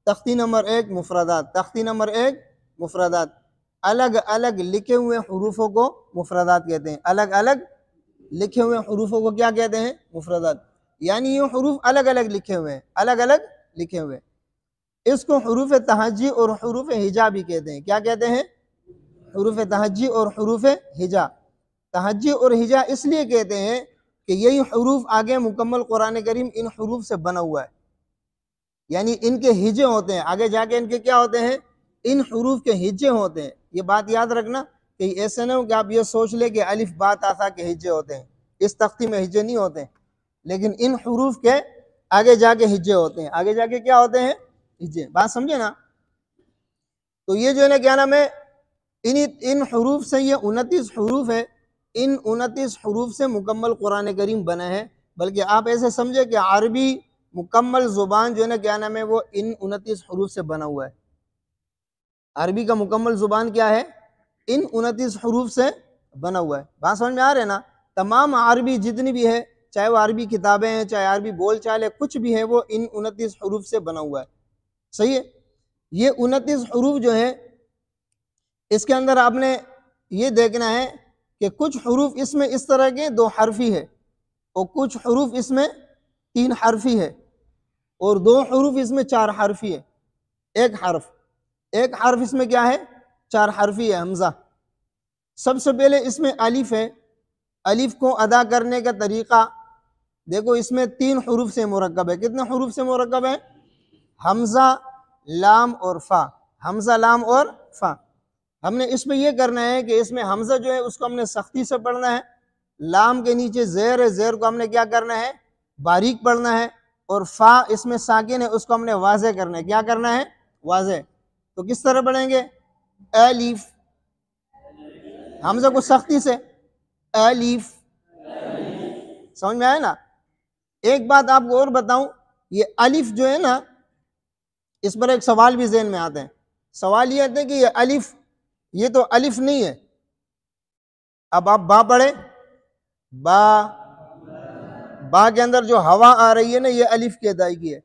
تختی نمبر 1 مفردات، تختی نمبر 1 مفردات، الگ الگ لکھے ہوئے حروفوں کو مفردات کہتے ہیں، الگ الگ لکھے ہوئے حروفوں کو کیا کہتے ہیں؟ مفردات، یعنی یہ حروف الگ الگ لکھے ہوئے ہیں، الگ الگ لکھے ہوئے ہیں۔ اس کو حروف تہجی اور حروف ہجا بھی کہتے ہیں۔ کیا کہتے ہیں؟ حروف تہجی اور حروف ہجا۔ تہجی اور ہجا اس لیے کہتے ہیں کہ یہی حروف آگے مکمل قرآن کریم ان حروف سے بنا ہوا ہے، یعنی ان کے ہجے ہوتے ہیں، آگے جا کے ان کے کیا ہوتے ہیں؟ ان حروف کے ہجے ہوتے ہیں۔ یہ بات یاد رکھنا کہ ایسے نہ ہو کہ آپ یہ سوچ لیں کہ الف با تا ثا کے ہجے ہوتے ہیں، اس تختی میں ہجے نہیں ہوتے ہیں، لیکن ان حروف کے آگے جا کے ہجے ہوتے ہیں، آگے جا کے کیا ہوتے ہیں؟ ہجے۔ بات سمجھے نا؟ تو یہ جو ہے نا کیا نام ہے، ان حروف سے، یہ 29 حروف ہے، ان 29 حروف سے مکمل قرآن کریم بنا ہے۔ بلکہ آپ ایسے سمجھے کہ عربی مکمل زبان جو ہے نا کیا نام ہے، وہ ان 29 حروف سے بنا ہوا ہے۔ عربی کا مکمل زبان کیا ہے؟ ان 29 حروف سے بنا ہوا ہے۔ بات سمجھ میں آ رہے نا؟ تمام عربی جتنی بھی ہے، چاہے وہ عربی کتابیں ہیں، چاہے عربی بول چال ہے، کچھ بھی ہے، وہ ان 29 حروف سے بنا ہوا ہے۔ صحیح ہے؟ یہ 29 حروف جو ہے، اس کے اندر آپ نے یہ دیکھنا ہے کہ کچھ حروف اس میں اس طرح کے 2 حرفی ہے، اور کچھ حروف اس میں 3 حرفی ہے، اور 2 حروف اس میں 4 حرفی ہے۔ ایک حرف اس میں کیا ہے؟ 4 حرفی ہے، حمزہ۔ سب سے پہلے اس میں الف ہے۔ الف کو ادا کرنے کا طریقہ دیکھو، اس میں 3 حروف سے مرکب ہے۔ کتنے حروف سے مرکب ہے؟ حمزہ، لام اور فا، حمزہ، لام اور فا۔ ہم نے اس میں یہ کرنا ہے کہ اس میں حمزہ جو ہے اس کو ہم نے سختی سے پڑھنا ہے، لام کے نیچے زیر ہے، زیر کو ہم نے کیا کرنا ہے؟ باریک پڑھنا ہے، اور فا اس میں ساکن ہے، اس کو ہم نے واضح کرنا ہے۔ کیا کرنا ہے؟ واضح۔ تو کس طرح پڑھیں گے؟ الف، حمزہ کو سختی سے، الف۔ سمجھ میں آئے نا؟ ایک بات آپ کو اور بتاؤں، یہ الف جو ہے نا، اس پر ایک سوال بھی ذہن میں آتے ہیں۔ سوال یہ آتا ہے کہ یہ الف، یہ تو الف نہیں ہے۔ اب آپ با پڑھیں، با کے اندر جو ہوا آ رہی ہے نا، یہ الف کی ادائیگی ہے۔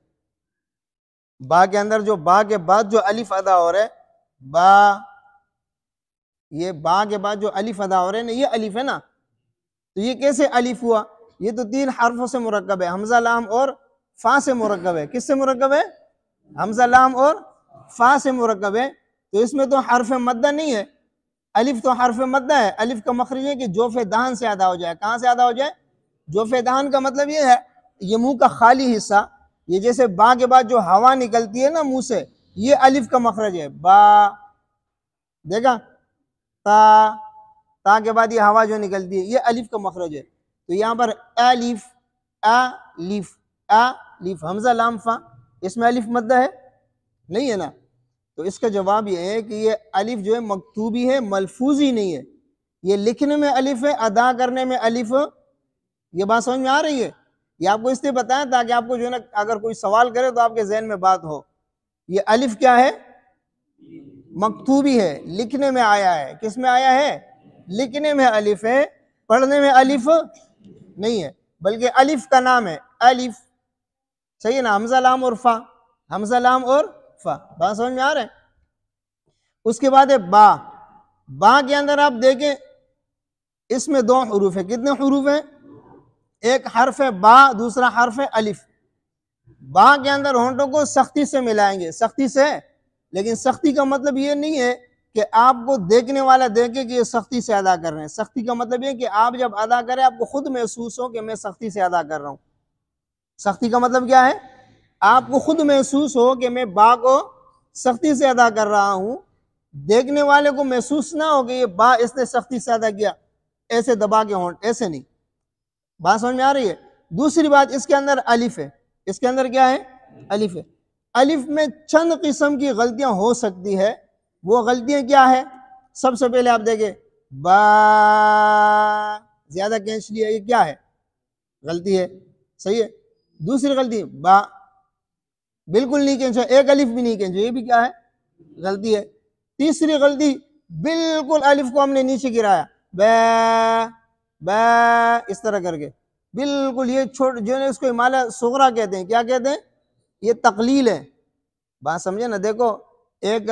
با کے اندر جو با کے بعد جو الف ادا ہو رہا ہے، با، یہ با کے بعد جو الف ادا ہو رہے ہیں نا، یہ الف ہے نا۔ تو یہ کیسے الف ہوا؟ یہ تو 3 حرفوں سے مرکب ہے، حمزہ، لام اور فا سے مرکب ہے۔ کس سے مرکب ہے؟ حمزہ، لام اور فا سے مرکب ہے۔ تو اس میں تو حرف مدہ نہیں ہے، الف تو حرف مدہ ہے۔ الف کا مخرج ہے کہ جوف دہن سے ادا ہو جائے۔ کہاں سے ادا ہو جائے؟ جوف دہن کا مطلب یہ ہے، یہ منہ کا خالی حصہ، یہ جیسے با کے بعد جو ہوا نکلتی ہے نا منہ سے، یہ الف کا مخرج ہے۔ با، دیکھا؟ تا کے بعد یہ ہوا جو نکلتی ہے، یہ الف کا مخرج ہے۔ تو یہاں پر الف، الف، حمزہ، لام، فا، اس میں الف مدہ ہے؟ نہیں ہے نا۔ تو اس کا جواب یہ ہے کہ یہ الف جو ہے مکتوبی ہے، ملفوظی نہیں ہے۔ یہ لکھنے میں الف ہے، ادا کرنے میں الف۔ یہ بات سمجھ میں آ رہی ہے؟ یہ آپ کو اس لیے بتایا تاکہ آپ کو جو ہے نا اگر کوئی سوال کرے تو آپ کے ذہن میں بات ہو۔ یہ الف کیا ہے؟ مکتوبی ہے، لکھنے میں آیا ہے۔ کس میں آیا ہے؟ لکھنے میں الف ہے، پڑھنے میں الف نہیں ہے، بلکہ الف کا نام ہے، الف۔ صحیح ہے نا؟ حمزہ، لام اور فا، حمزہ، لام اور فا۔ بات سمجھ میں آ رہا ہے؟ اس کے بعد ہے با۔ با کے اندر آپ دیکھیں، اس میں 2 حروف ہیں۔ کتنے حروف ہیں؟ ایک حرف ہے با، دوسرا حرف ہے الف۔ با کے اندر ہونٹوں کو سختی سے ملائیں گے، سختی سے، لیکن سختی کا مطلب یہ نہیں ہے کہ آپ کو دیکھنے والا دیکھے کہ یہ سختی سے ادا کر رہے ہیں۔ سختی کا مطلب یہ کہ آپ جب ادا کریں آپ کو خود محسوس ہو کہ میں سختی سے ادا کر رہا ہوں۔ سختی کا مطلب کیا ہے؟ آپ کو خود محسوس ہو کہ میں با کو سختی سے ادا کر رہا ہوں، دیکھنے والے کو محسوس نہ ہو کہ یہ با اس نے سختی سے ادا کیا، ایسے دبا کے ہونٹ، ایسے نہیں۔ بات سمجھ میں آ رہی ہے؟ دوسری بات، اس کے اندر الف ہے۔ اس کے اندر کیا ہے؟ الف ہے۔ الف میں چند قسم کی غلطیاں ہو سکتی ہے۔ وہ غلطیاں کیا ہے؟ سب سے پہلے آپ دیکھیں، با، زیادہ کھینچ لیا، یہ کیا ہے؟ غلطی ہے۔ صحیح ہے۔ دوسری غلطی، با بالکل نہیں کھینچا، ایک الف بھی نہیں کھینچا، یہ بھی کیا ہے؟ غلطی ہے۔ تیسری غلطی، بالکل الف کو ہم نے نیچے گرایا، با، اس طرح کر کے، بالکل یہ چھوٹ جو ہے اس کو امالہ صغرا کہتے ہیں۔ کیا کہتے ہیں؟ یہ تقلیل ہے۔ بات سمجھے نا؟ دیکھو ایک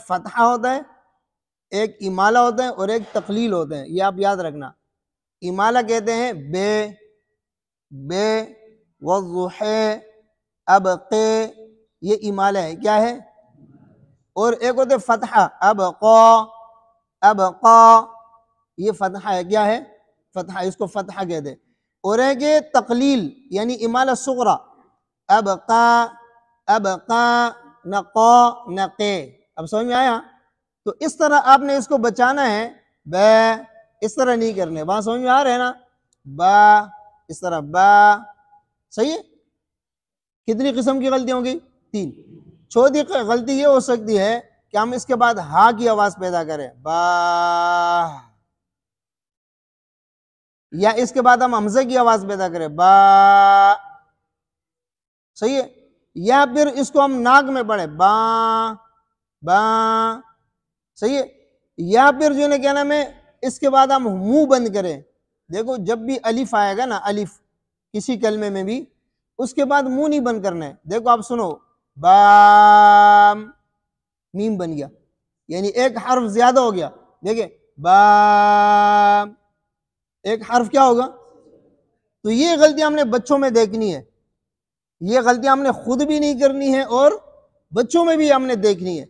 فتحہ ہوتا ہے، ایک امالہ ہوتا ہے اور ایک تقلیل ہوتے ہیں، یہ آپ یاد رکھنا۔ امالہ کہتے ہیں بے، بے، والضحی، ابقے، یہ امالہ ہے، کیا ہے؟ اور ایک ہوتے فتحہ، ابقا، ابقا، یہ فتحہ ہے، کیا ہے؟ فتحہ، اس کو فتحہ کہتے ہیں۔ اور ایک یہ تقلیل یعنی امالہ صغرا، ابقا، ابقا، نقا، نقے۔ اب سمجھ میں آیا؟ تو اس طرح آپ نے اس کو بچانا ہے، با، اس طرح نہیں کرنے، بات سمجھ میں آ رہے ہے نا؟ با، اس طرح با، صحیح ہے؟ کتنی قسم کی غلطی ہوں گی؟ 3۔ چوتھی غلطی یہ ہو سکتی ہے کہ ہم اس کے بعد ہا کی آواز پیدا کریں، با، یا اس کے بعد ہم حمزے کی آواز پیدا کریں، با، صحیح ہے؟ یا پھر اس کو ہم ناک میں پڑھیں، با، با، صحیح ہے؟ یا پھر جو ہے کیا نام ہے اس کے بعد ہم منہ بند کریں۔ دیکھو جب بھی الف آئے گا نا، الف کسی کلمے میں بھی، اس کے بعد منہ نہیں بند کرنا ہے۔ دیکھو آپ سنو، بام، میم بن گیا، یعنی ایک حرف زیادہ ہو گیا۔ دیکھیں بام، ایک حرف کیا ہوگا؟ تو یہ غلطی ہم نے بچوں میں دیکھنی ہے، یہ غلطی ہم نے خود بھی نہیں کرنی ہے اور بچوں میں بھی ہم نے دیکھنی ہے۔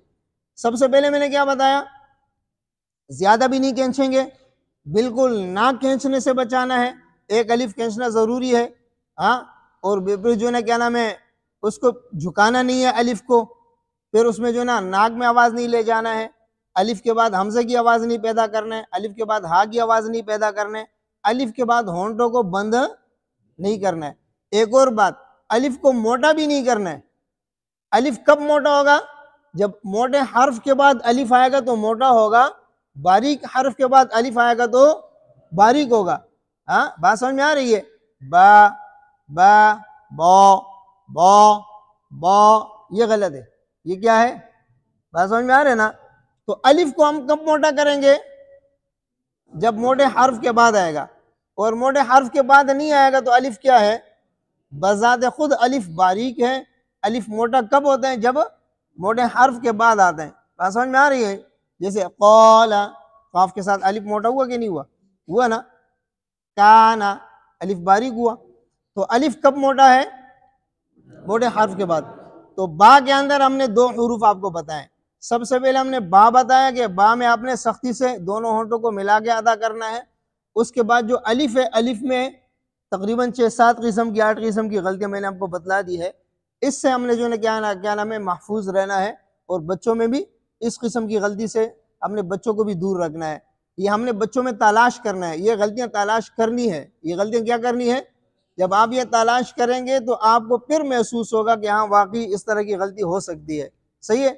سب سے پہلے میں نے کیا بتایا؟ زیادہ بھی نہیں کھینچیں گے، بالکل ناک کھینچنے سے بچانا ہے، ایک الف کھینچنا ضروری ہے، ہاں، اور پھر جو ہے کیا نام ہے اس کو جھکانا نہیں ہے الف کو، پھر اس میں جو ہے نا ناک میں آواز نہیں لے جانا ہے، الف کے بعد حمزے کی آواز نہیں پیدا کرنا ہے، الف کے بعد ہا کی آواز نہیں پیدا کرنا ہے، الف کے بعد ہونٹوں کو بند نہیں کرنا ہے۔ ایک اور بات، الف کو موٹا بھی نہیں کرنا ہے۔ الف کب موٹا ہوگا؟ جب موٹے حرف کے بعد الف آئے گا تو موٹا ہوگا، باریک حرف کے بعد الف آئے گا تو باریک ہوگا۔ ہاں، بات سمجھ میں آ رہی ہے؟ با، با، بو، بو، بو، یہ غلط ہے، یہ کیا ہے؟ بات سمجھ میں آ رہے نا؟ تو الف کو ہم کب موٹا کریں گے؟ جب موٹے حرف کے بعد آئے گا، اور موٹے حرف کے بعد نہیں آئے گا تو الف کیا ہے؟ بذات خود الف باریک ہے۔ الف موٹا کب ہوتا ہے؟ جب موٹے حرف کے بعد آتے ہیں۔ بات سمجھ میں آ رہی ہے؟ جیسے قال، قاف کے ساتھ الف موٹا ہوا کہ نہیں ہوا؟ ہوا نا؟ کانا، الف باریک ہوا۔ تو الف کب موٹا ہے؟ موٹے حرف کے بعد۔ تو با کے اندر ہم نے 2 حروف آپ کو بتائے۔ سب سے پہلے ہم نے با بتایا کہ با میں آپ نے سختی سے دونوں ہونٹوں کو ملا کے ادا کرنا ہے۔ اس کے بعد جو الف ہے، الف میں تقریباً 6-7 قسم کی 8 قسم کی غلطیاں میں نے آپ کو بتلا دی ہے۔ اس سے ہم نے جو ہے کیا نام ہے محفوظ رہنا ہے، اور بچوں میں بھی اس قسم کی غلطی سے ہم نے بچوں کو بھی دور رکھنا ہے۔ یہ ہم نے بچوں میں تلاش کرنا ہے، یہ غلطیاں تلاش کرنی ہے، یہ غلطیاں کیا کرنی ہے؟ جب آپ یہ تلاش کریں گے تو آپ کو پھر محسوس ہوگا کہ ہاں واقعی اس طرح کی غلطی ہو سکتی ہے، صحیح ہے؟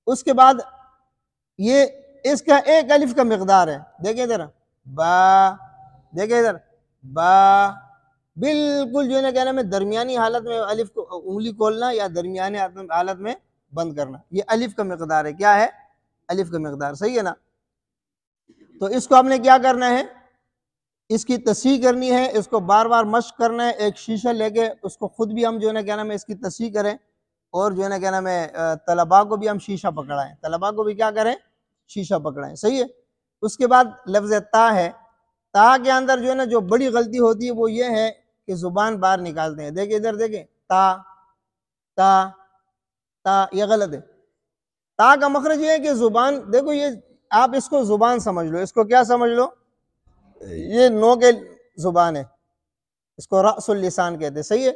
اس کے بعد یہ اس کا ایک الف کا مقدار ہے، دیکھیں ادھر، با، دیکھیں ادھر، با، بالکل جو ہے نا کہنا میں درمیانی حالت میں الف کو انگلی کھولنا یا درمیانی حالت میں بند کرنا، یہ الف کا مقدار ہے، کیا ہے؟ الف کا مقدار، صحیح ہے نا؟ تو اس کو ہم نے کیا کرنا ہے؟ اس کی تصحیح کرنی ہے، اس کو بار بار مشق کرنا ہے، ایک شیشہ لے کے اس کو خود بھی ہم جو ہے نا کیا نام ہے اس کی تصحیح کریں، اور جو ہے نا کیا نام ہے طلباء کو بھی ہم شیشہ پکڑائیں، طلباء کو بھی کیا کریں؟ شیشہ پکڑائیں، صحیح ہے؟ اس کے بعد لفظ تا ہے، تا کے اندر جو ہے نا جو بڑی غلطی ہوتی ہے وہ یہ ہے کہ زبان باہر نکالتے ہیں۔ دیکھیں ادھر، دیکھیں تا، تا، تا، یہ غلط ہے۔ تا کا مخرج یہ ہے کہ زبان، دیکھو یہ آپ اس کو زبان سمجھ لو، اس کو کیا سمجھ لو؟ یہ نو کے زبان ہے، اس کو رأس اللسان کہتے ہیں، صحیح ہے؟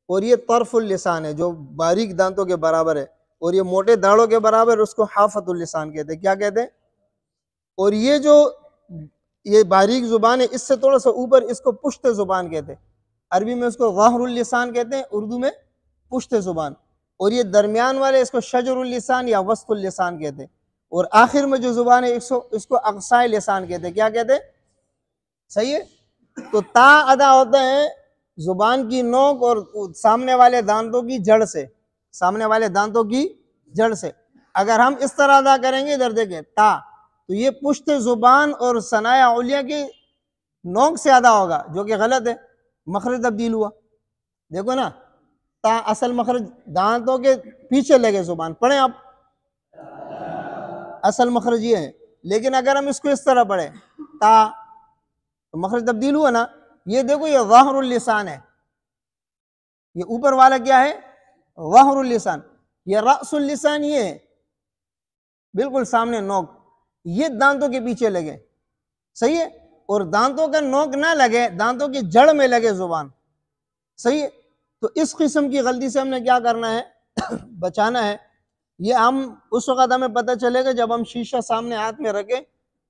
اور یہ طرف اللسان ہے جو باریک دانتوں کے برابر ہے، اور یہ موٹے داڑوں کے برابر، اس کو حافت اللسان کہتے ہیں، کیا کہتے ہیں؟ اور یہ جو یہ باریک زبان ہے اس سے تھوڑا سا اوپر، اس کو پشت زبان کہتے ہیں، عربی میں اس کو ظاہر اللسان کہتے ہیں، اردو میں پشت زبان، اور یہ درمیان والے اس کو شجر اللسان یا وسط اللسان کہتے ہیں، اور آخر میں جو زبان ہے اس کو اقصاء لسان کہتے ہیں، کیا کہتے ہیں؟ صحیح ہے؟ تو تا ادا ہوتا ہے زبان کی نوک اور سامنے والے دانتوں کی جڑ سے، سامنے والے دانتوں کی جڑ سے۔ اگر ہم اس طرح ادا کریں گے، ادھر دیکھیں تا، تو یہ پشت زبان اور ثنایا علیہ کی نوک سے ادا ہوگا، جو کہ غلط ہے، مخرج تبدیل ہوا، دیکھو نا، تا اصل مخرج دانتوں کے پیچھے لگے زبان، پڑھیں آپ، اصل مخرج یہ ہے. لیکن اگر ہم اس کو اس طرح پڑھیں تا تو مخرج تبدیل ہوا نا. یہ دیکھو یہ ظاہر اللسان ہے، یہ اوپر والا کیا ہے؟ ظاہر اللسان. یہ رأس اللسان یہ ہے بالکل سامنے نوک، یہ دانتوں کے پیچھے لگے، صحیح ہے. اور دانتوں کا نوک نہ لگے، دانتوں کی جڑ میں لگے زبان، صحیح ہے. تو اس قسم کی غلطی سے ہم نے کیا کرنا ہے؟ بچانا ہے. یہ ہم اس وقت ہمیں پتہ چلے گا جب ہم شیشہ سامنے ہاتھ میں رکھیں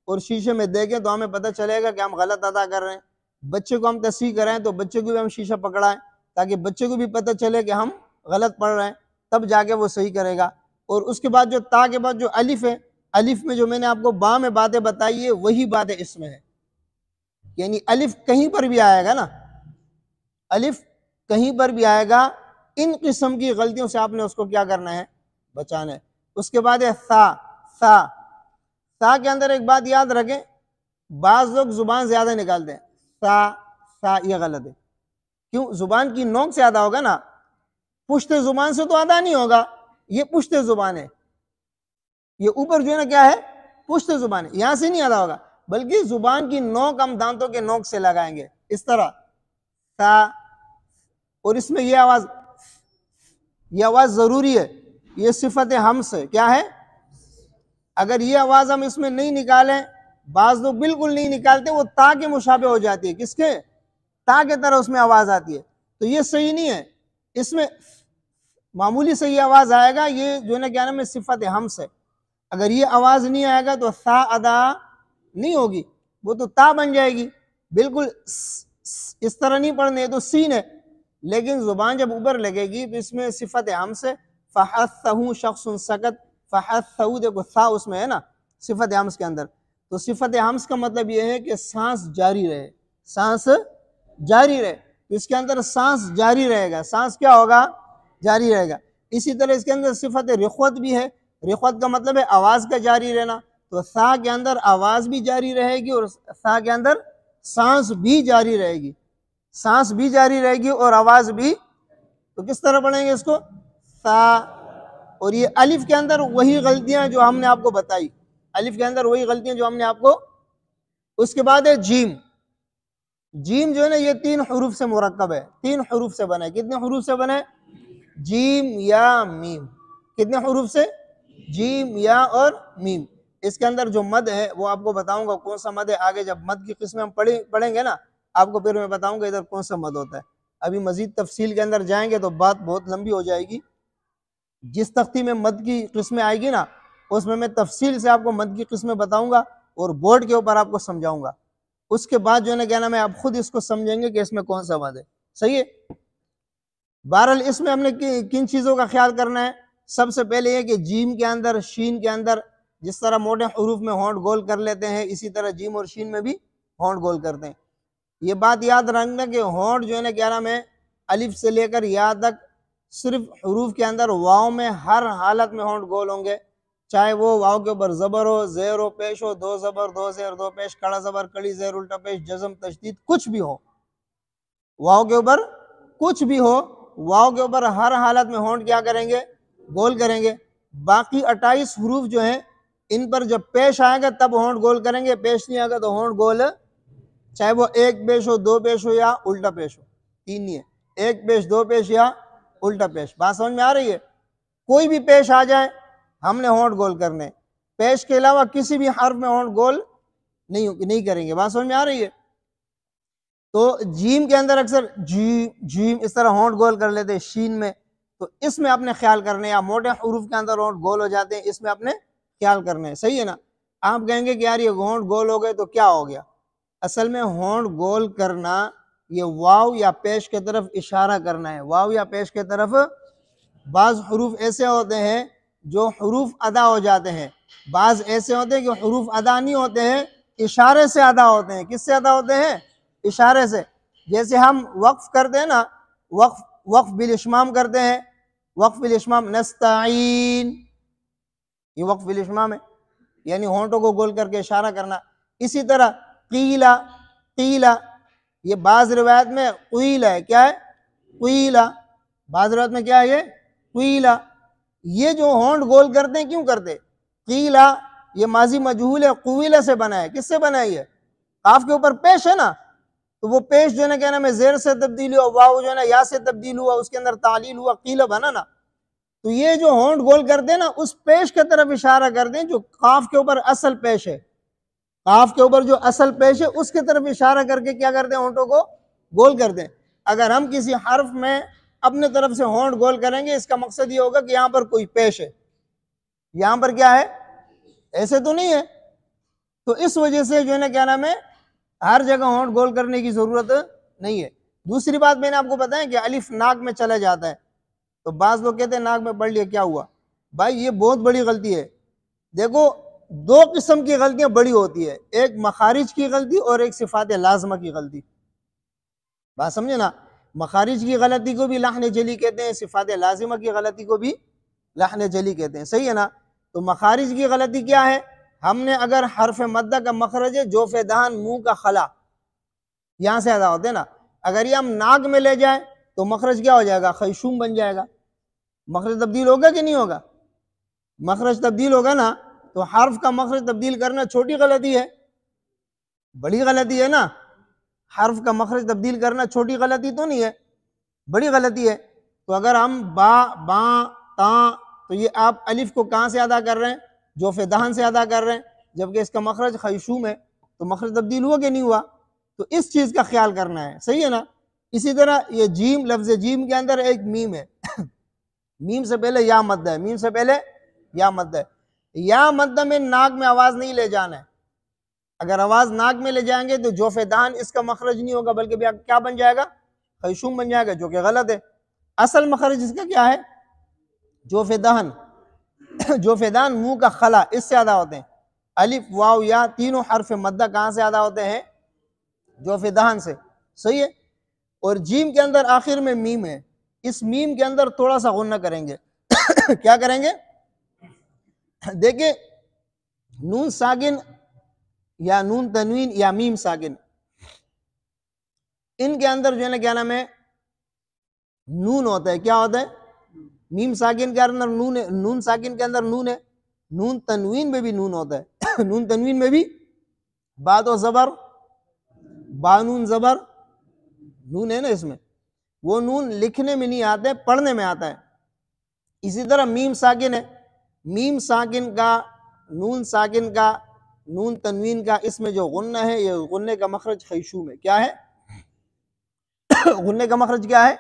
اور شیشے میں دیکھیں تو ہمیں پتہ چلے گا کہ ہم غلط ادا کر رہے ہیں. بچے کو ہم تصحیح کرائیں تو بچے کو بھی ہم شیشہ پکڑائیں تاکہ بچے کو بھی پتہ چلے کہ ہم غلط پڑھ رہے ہیں، تب جا کے وہ صحیح کرے گا. اور اس کے بعد جو تا کے بعد جو الف ہے، الف میں جو میں نے آپ کو با میں باتیں بتائی ہے وہی باتیں اس میں ہے. یعنی الف کہیں پر بھی آئے گا نا، الف کہیں پر بھی آئے گا، ان قسم کی غلطیوں سے آپ نے اس کو کیا کرنا ہے؟ بچانا ہے. اس کے بعد ہے ثا. ثا، ثا کے اندر ایک بات یاد رکھیں، بعض لوگ زبان زیادہ نکالتے ہیں. ثا، ثا یہ غلط ہے. کیوں؟ زبان کی نوک سے ادا ہوگا نا، پشت زبان سے تو ادا نہیں ہوگا. یہ پشت زبان ہے، یہ اوپر جو ہے نا کیا ہے؟ پشت زبان ہے، یہاں سے نہیں ادا ہوگا بلکہ زبان کی نوک ہم دانتوں کے نوک سے لگائیں گے اس طرح ثا. اور اس میں یہ آواز ضروری ہے، یہ صفت ہمس ہے. کیا ہے؟ اگر یہ آواز ہم اس میں نہیں نکالیں، بعض لوگ بالکل نہیں نکالتے، وہ تا کے مشابہ ہو جاتی ہے. کس کے؟ تا کے طرح اس میں آواز آتی ہے، تو یہ صحیح نہیں ہے. اس میں معمولی سے یہ آواز آئے گا، یہ جو ہے نا کیا نام ہے؟ صفت ہمس ہے. اگر یہ آواز نہیں آئے گا تو ثا ادا نہیں ہوگی، وہ تو تا بن جائے گی. بالکل اس طرح نہیں پڑھنے تو سین ہے. لیکن زبان جب اوپر لگے گی تو اس میں صفت ہمس ہے. فحثہ شخص سکت، فحثہ دیکھو ثا اس میں ہے نا صفت ہمس کے اندر. تو صفت ہمس کا مطلب یہ ہے کہ سانس جاری رہے، سانس جاری رہے. تو اس کے اندر سانس جاری رہے گا، سانس کیا ہوگا؟ جاری رہے گا. اسی طرح اس کے اندر صفت رخوت بھی ہے. رخوت کا مطلب ہے آواز کا جاری رہنا. تو ثا کے اندر آواز بھی جاری رہے گی اور ثا کے اندر سانس بھی جاری رہے گی، سانس بھی جاری رہے گی اور آواز بھی. تو کس طرح پڑھیں گے اس کو؟ ثا. اور یہ الف کے اندر وہی غلطیاں جو ہم نے آپ کو بتائی، الف کے اندر وہی غلطیاں جو ہم نے آپ کو. اس کے بعد ہے جیم. جیم جو ہے نا یہ 3 حروف سے مرکب ہے، 3 حروف سے بنا ہے. کتنے حروف سے بنا ہے؟ جیم یا میم. کتنے حروف سے؟ جیم یا اور میم. اس کے اندر جو مد ہے وہ آپ کو بتاؤں گا کون سا مد ہے آگے، جب مد کی قسمیں ہم پڑھیں گے نا آپ کو پھر میں بتاؤں گا ادھر کون سا مد ہوتا ہے. ابھی مزید تفصیل کے اندر جائیں گے تو بات بہت لمبی ہو جائے گی. جس تختی میں مد کی قسمیں آئے گی نا اس میں تفصیل سے آپ کو مد کی قسمیں بتاؤں گا اور بورڈ کے اوپر آپ کو سمجھاؤں گا. اس کے بعد جو ہے نا کیا نام ہے آپ خود اس کو سمجھیں گے کہ اس میں کون سا مد ہے. صحیح ہے. بہرحال اس میں ہم نے کن چیزوں کا خیال کرنا ہے؟ سب سے پہلے یہ کہ جیم کے اندر، شین کے اندر جس طرح موٹے حروف میں ہونٹ گول کر لیتے ہیں اسی طرح جیم اور شین میں بھی ہونٹ گول کرتے ہیں. یہ بات یاد رکھنا کہ ہونٹ جو ہے نا کیا نام ہے الف سے لے کر یا تک صرف حروف کے اندر واؤ میں ہر حالت میں ہونٹ گول ہوں گے، چاہے وہ واؤ کے اوپر زبر ہو، زیر ہو، پیش ہو، 2 زبر 2 زیر 2 پیش، کڑا زبر کڑی زیر الٹا پیش، جزم تشدید کچھ بھی ہو، واؤ کے اوپر کچھ بھی ہو، واؤ کے اوپر ہر حالت میں ہونٹ کیا کریں گے؟ گول کریں گے. باقی 28 حروف جو ہیں ان پر جب پیش آئے گا تب ہونٹ گول کریں گے، پیش نہیں آئے گا تو ہونٹ گول چاہے وہ 1 پیش ہو، 2 پیش ہو یا الٹا پیش ہو، 3 نہیں ہے، 1 پیش 2 پیش یا الٹا پیش. بات سمجھ میں آ رہی ہے؟ کوئی بھی پیش آ جائے ہم نے ہونٹ گول کرنے، پیش کے علاوہ کسی بھی حرف میں ہونٹ گول نہیں کریں گے. بات سمجھ میں آ رہی ہے؟ تو جیم کے اندر اکثر جیم اس طرح ہونٹ گول کر لیتے ہیں، شین میں تو اس میں اپنے خیال کرنے، یا موٹے حروف کے اندر ہونٹ گول ہو جاتے ہیں اس میں اپنے خیال کرنے. صحیح ہے نا؟ آپ کہیں گے کہ یار یہ ہونٹ گول ہو گئے تو کیا ہو گیا؟ اصل میں ہونٹ گول کرنا یہ واو یا پیش کی طرف اشارہ کرنا ہے. واو یا پیش کی طرف بعض حروف ایسے ہوتے ہیں جو حروف ادا ہو جاتے ہیں، بعض ایسے ہوتے ہیں کہ حروف ادا نہیں ہوتے ہیں، اشارے سے ادا ہوتے ہیں. کس سے ادا ہوتے ہیں؟ اشارے سے. جیسے ہم وقف کرتے ہیں نا، وقف بالاشمام کرتے ہیں، وقف بالاشمام نستعین، یہ وقف بالاشمام ہے، یعنی ہونٹوں کو گول کر کے اشارہ کرنا. اسی طرح قیلا، قیلا یہ بعض روایت میں قیلا ہے. کیا ہے؟ قیلا. بعض روایت میں کیا ہے یہ قیلا. یہ جو ہونٹ گول کرتے ہیں کیوں کرتے؟ قیلا یہ ماضی مجہول ہے، قویلا سے بنا ہے. کس سے بنا ہے؟ یہ قاف کے اوپر پیش ہے نا، تو وہ پیش جو ہے نا کیا نام ہے زیر سے تبدیل ہوا، واو جو ہے نا یا سے تبدیل ہوا، اس کے اندر تعلیل ہوا، قیلا بنا نا. تو یہ جو ہونٹ گول کرتے ہیں نا اس پیش کی طرف اشارہ کرتے ہیں جو قاف کے اوپر اصل پیش ہے. قاف کے اوپر جو اصل پیش ہے اس کی طرف اشارہ کر کے کیا کرتے ہیں؟ ہونٹوں کو گول کرتے ہیں. اگر ہم کسی حرف میں اپنے طرف سے ہونٹ گول کریں گے اس کا مقصد یہ ہوگا کہ یہاں پر کوئی پیش ہے، یہاں پر کیا ہے؟ ایسے تو نہیں ہے. تو اس وجہ سے جو ہے نا کیا نام ہے ہر جگہ ہونٹ گول کرنے کی ضرورت نہیں ہے. دوسری بات میں نے آپ کو بتایا کہ الف ناک میں چلا جاتا ہے، تو بعض لوگ کہتے ہیں ناک میں پڑھ لیا کیا ہوا؟ بھائی یہ بہت بڑی غلطی ہے. دیکھو دو قسم کی غلطیاں بڑی ہوتی ہے، ایک مخارج کی غلطی اور ایک صفات لازمہ کی غلطی. بات سمجھے نا؟ مخارج کی غلطی کو بھی لحن جلی کہتے ہیں، صفات لازمہ کی غلطی کو بھی لحن جلی کہتے ہیں. صحیح ہے نا؟ تو مخارج کی غلطی کیا ہے؟ ہم نے اگر حرف مدہ کا مخرج ہے جوف دہن منہ کا خلا یہاں سے ادا ہوتے ہیں نا، اگر یہ ہم ناک میں لے جائیں تو مخرج کیا ہو جائے گا؟ خیشوم بن جائے گا. مخرج تبدیل ہوگا کہ نہیں ہوگا؟ مخرج تبدیل ہوگا نا. تو حرف کا مخرج تبدیل کرنا چھوٹی غلطی ہے؟ بڑی غلطی ہے نا. حرف کا مخرج تبدیل کرنا چھوٹی غلطی تو نہیں ہے، بڑی غلطی ہے. تو اگر ہم با با تا، تو یہ آپ الف کو کہاں سے ادا کر رہے ہیں؟ جوف دہن سے ادا کر رہے ہیں، جبکہ اس کا مخرج خیشوم ہے. تو مخرج تبدیل ہوا کہ نہیں ہوا؟ تو اس چیز کا خیال کرنا ہے. صحیح ہے نا؟ اسی طرح یہ جیم، لفظ جیم کے اندر ایک میم ہے، میم سے پہلے یا مدہ ہے، میم سے پہلے یا مدہ ہے. یا مدہ میں ناک میں آواز نہیں لے جانا ہے. اگر آواز ناک میں لے جائیں گے تو جوف دہن اس کا مخرج نہیں ہوگا بلکہ کیا بن جائے گا؟ خیشوم بن جائے گا، جو کہ غلط ہے. اصل مخرج اس کا کیا ہے؟ جوف دہن. جوف دہن منہ کا خلا، اس سے ادا ہوتے ہیں. الف واو یا تینوں حرف مدہ کہاں سے ادا ہوتے ہیں؟ جوف دہن سے. صحیح ہے. اور جیم کے اندر آخر میں میم ہے، اس میم کے اندر تھوڑا سا غنہ کریں گے. کیا کریں گے؟ دیکھیں نون ساکن یا نون تنوین یا میم ساکن، ان کے اندر جو ہے نا کیا نام ہے نون ہوتا ہے. کیا ہوتا ہے؟ میم ساکن کے اندر نون ہے، نون ساکن کے اندر نون ہے. نون تنوین میں بھی نون ہوتا ہے. نون تنوین میں بھی باد و زبر، بانون زبر نون ہے نا اس میں، وہ نون لکھنے میں نہیں آتا ہے، پڑھنے میں آتا ہے. اسی طرح میم ساکن ہے، میم ساکن کا، نون ساکن کا، نون تنوین کا، اس میں جو غنہ ہے یہ غنہ کا مخرج خیشوم ہے. کیا ہے؟ غنہ کا مخرج کیا ہے؟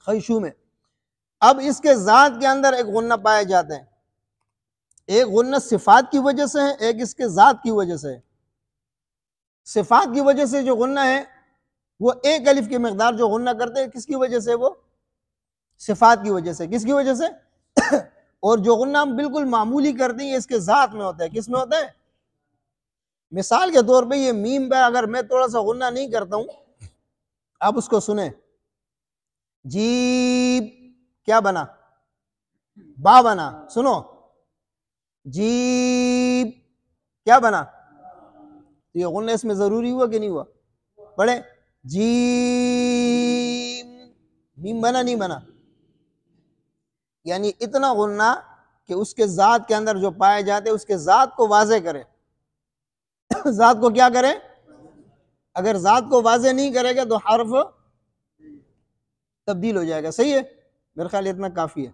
خیشوم ہے. اب اس کے ذات کے اندر ایک غنہ پایا جاتا ہے، ایک غنہ صفات کی وجہ سے ہے، ایک اس کے ذات کی وجہ سے ہے. صفات کی وجہ سے جو غنہ ہے وہ ایک الف کی مقدار جو غنہ کرتے ہیں، کس کی وجہ سے؟ وہ صفات کی وجہ سے. کس کی وجہ سے؟ اور جو غنہ ہم بالکل معمولی کرتے ہیں یہ اس کے ذات میں ہوتا ہے. کس میں ہوتا ہے؟ مثال کے طور پہ یہ میم پہ اگر میں تھوڑا سا غنہ نہیں کرتا ہوں، آپ اس کو سنیں، جیب کیا بنا؟ با بنا. سنو، جیب کیا بنا؟ تو یہ غنہ اس میں ضروری ہوا کہ نہیں ہوا؟ پڑھیں، جیم، میم بنا نہیں بنا؟ یعنی اتنا غنہ کہ اس کے ذات کے اندر جو پائے جاتے اس کے ذات کو واضح کرے. ذات کو کیا کرے؟ اگر ذات کو واضح نہیں کرے گا تو حرف تبدیل ہو جائے گا. صحیح ہے؟ میرے خیال اتنا کافی ہے.